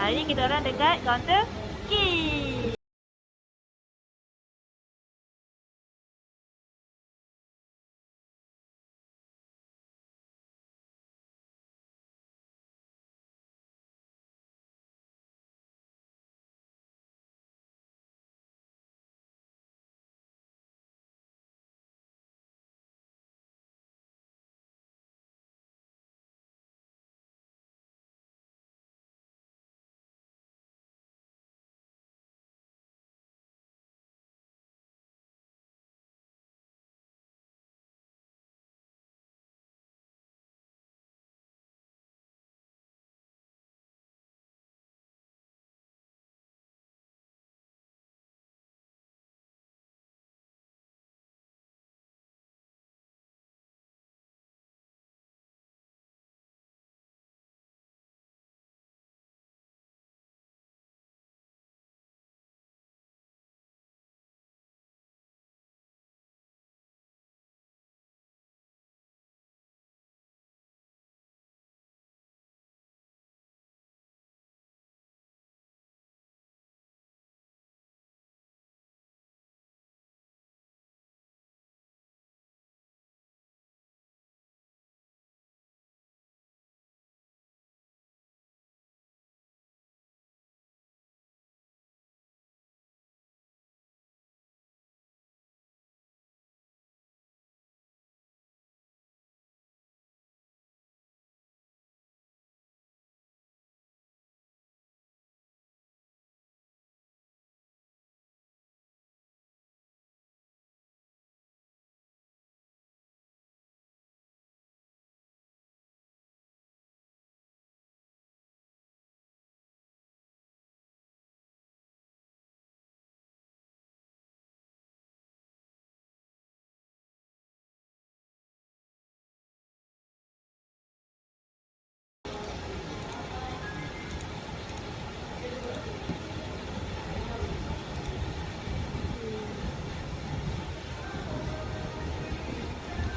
Hari ni kita orang dekat kaunter Key.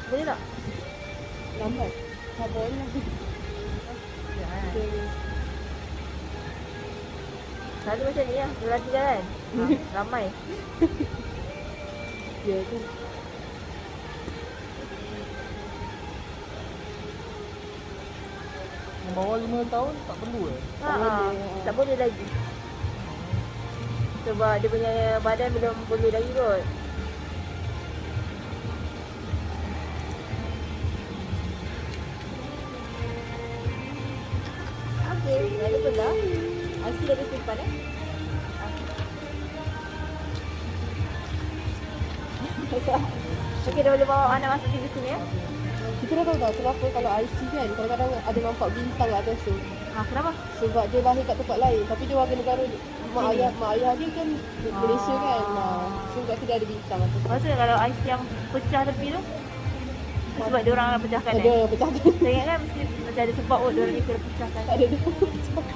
Boleh tak? Lambat. Sabar lagi. Selalu macam ni lah, lelaki jalan. Ramai. Ya tu. Yang bawah 5 tahun tak perlu Tak boleh lagi. Sebab dia punya badan belum boleh lagi kot. Okey, ada benda. IC dah simpan Okey, dah boleh bawa anak masuk di sini ya. Kita dah tahu tak kenapa kalau IC kan kadang-kadang ada nampak bintang kat atas tu. Kenapa? Sebab dia lahir kat tempat lain tapi dia warga negara mak ayah dia kan Malaysia kan. So kat tu dia ada bintang atas. Maksudnya kalau IC yang pecah tepi tu sebab dia orang pecahkan Ada pecahkan. Saya ingat kan mesti macam ada sebab dia orang ni kena pecahkan. Tak ada dia pecahkan.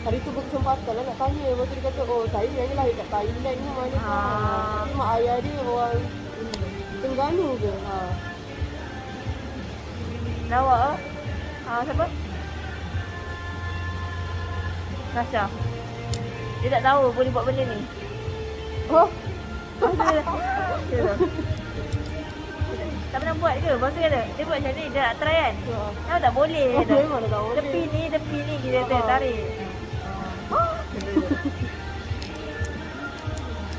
Hari tu berkesempatan lah nak tanya. Lepas tu dia kata, oh saya yang lahir kat Thailand ni mana tapi mak ayah dia orang Terengganu ke. Lawa siapa? Tasha. Dia tak tahu boleh buat benda ni. Oh, Tak pernah buat ke? Lepas tu kata, dia buat macam ni, dia nak try kan? Tahu tak boleh. memang dah tahu. Tepi ni dia tarik.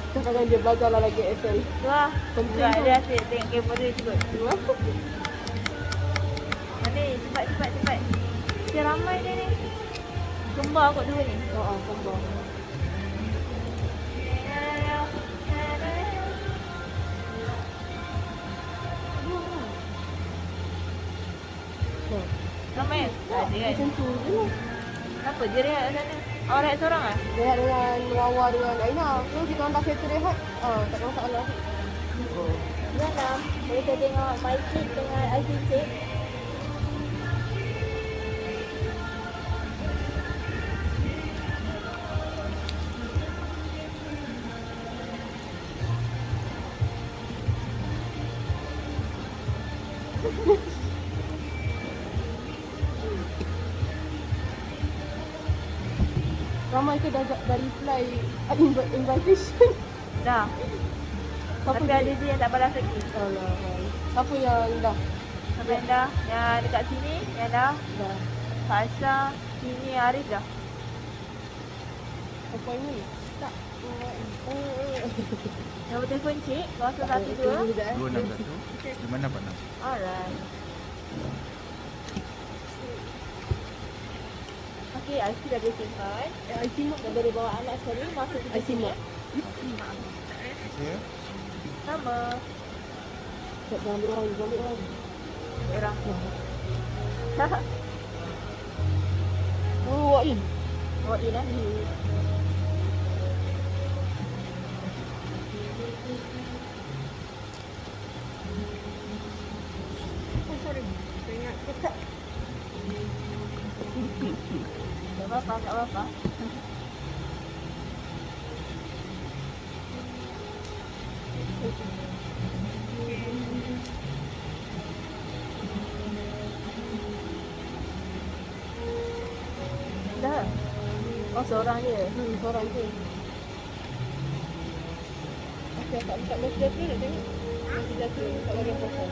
Kadang-kadang dia belajar lah lagi Excel. Tu lah. Penting tu. Dia asyik tengok kamera dia cukup. Ni, cepat. Dia ramai dia ni. Kembar kot dua ni. Kembar. Ramai kan? Ada kan? Macam tu je lah. Kenapa dia rehat kat sana? Awak rehat seorang lah? Rehat dengan Wawa dengan Aina. So kita orang dah settle rehat. Tak ada masalah. Jangan. Boleh saya tengok My Kid dengan IC Cik. Ramai ke dah reply invitation? Dah. Siapa Tapi ada je yang tak balas lagi. Alah. Siapa yang dah? Siapa yang dah? Yang dekat sini, yang dah. Dah. Kak Aisyah, sini Arif dah. Apa ini? Tak. Nombor telefon cik, 012. 261 586. Alright. Okay, IC dah boleh simpan. IC mak. Dah boleh bawa anak sekali masuk kita IC sini. mak. Ya. Sama. Jangan ambil orang, jangan ambil orang. Orang. Oh, walk in. Bawa in lah. Oh, sorry. Saya ingat ketat. Tak apa-apa, tak apa-apa. Dah. Oh, seorang je. Seorang je. Okey, akak buka mesej jatuh nak tengok. Mesej jatuh kat bahagian profil.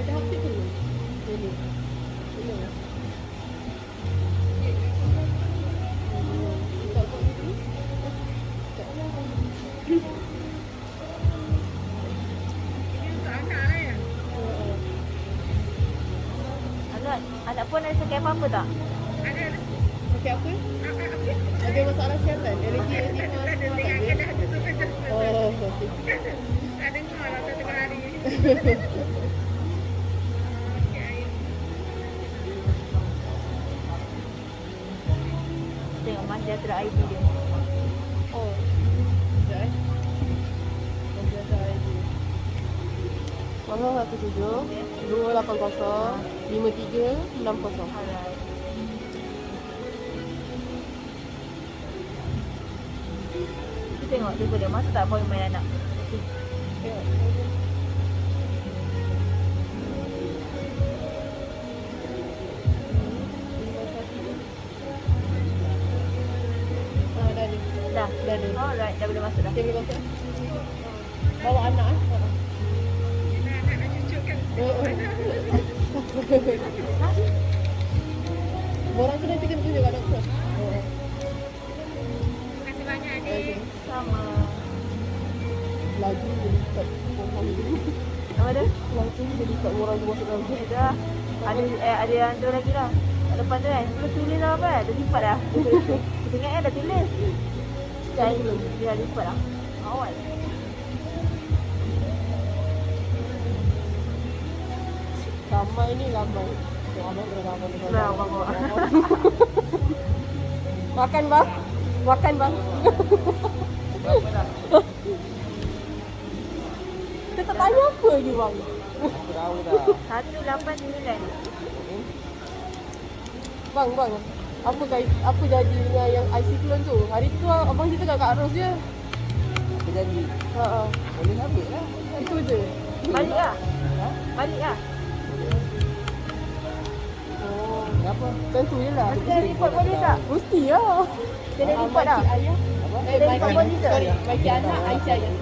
Ada update ke belum? Belum. Belum. Tak buat ni dulu. Tak lah. Anak pun ada sakit apa-apa tak? Sakit apa? Ada masalah kesihatan? Alergi, eczema, semua tak ada? Oh, okey. Tengok Manjatra ID dia. Oh. Sekejap eh. Masih ada ID. 017 280 5360. Alright. Kita tengok dia boleh masuk tak appointment anak. Tengok. Dah ada. Dah. Dah ada. Alright, dah boleh masuk dah. Dia boleh masuk. Bawa anak eh. Borang tu nanti kena tunjuk kat doktor. Terima kasih banyak adik. Sama. Laju jadi kat orang tu. Apa dia? Laju jadi kat orang tu masuk dalam tu. Dah. Ada yang tu lagi dah. Kat depan tu kan. Belum tulis dah apa? Dah lipat dah. Kita ingat dah tulis. Chinese. Dia dah lipat dah. Awal. Ramai ni ramai. Tengok abang kena ramai. Dah, abang bawa. Makan bang. Makan bang. Kita tak tanya apa lagi bang. Aku tahu dah. 189. Bang. Apa jadi dengan yang IC clone tu? Hari tu abang cerita kat Kak Ros je. Apa jadi? Ha. Boleh ambil lah. Itu je. Balik lah. Balik lah. Oh. Kenapa? Tentu je lah. Mesti kena report polis tak? Mesti lah. Kena report dah. Baiki ayah. Apa? Kena report polis tak? Sorry. Baiki anak, Aisyah ayah.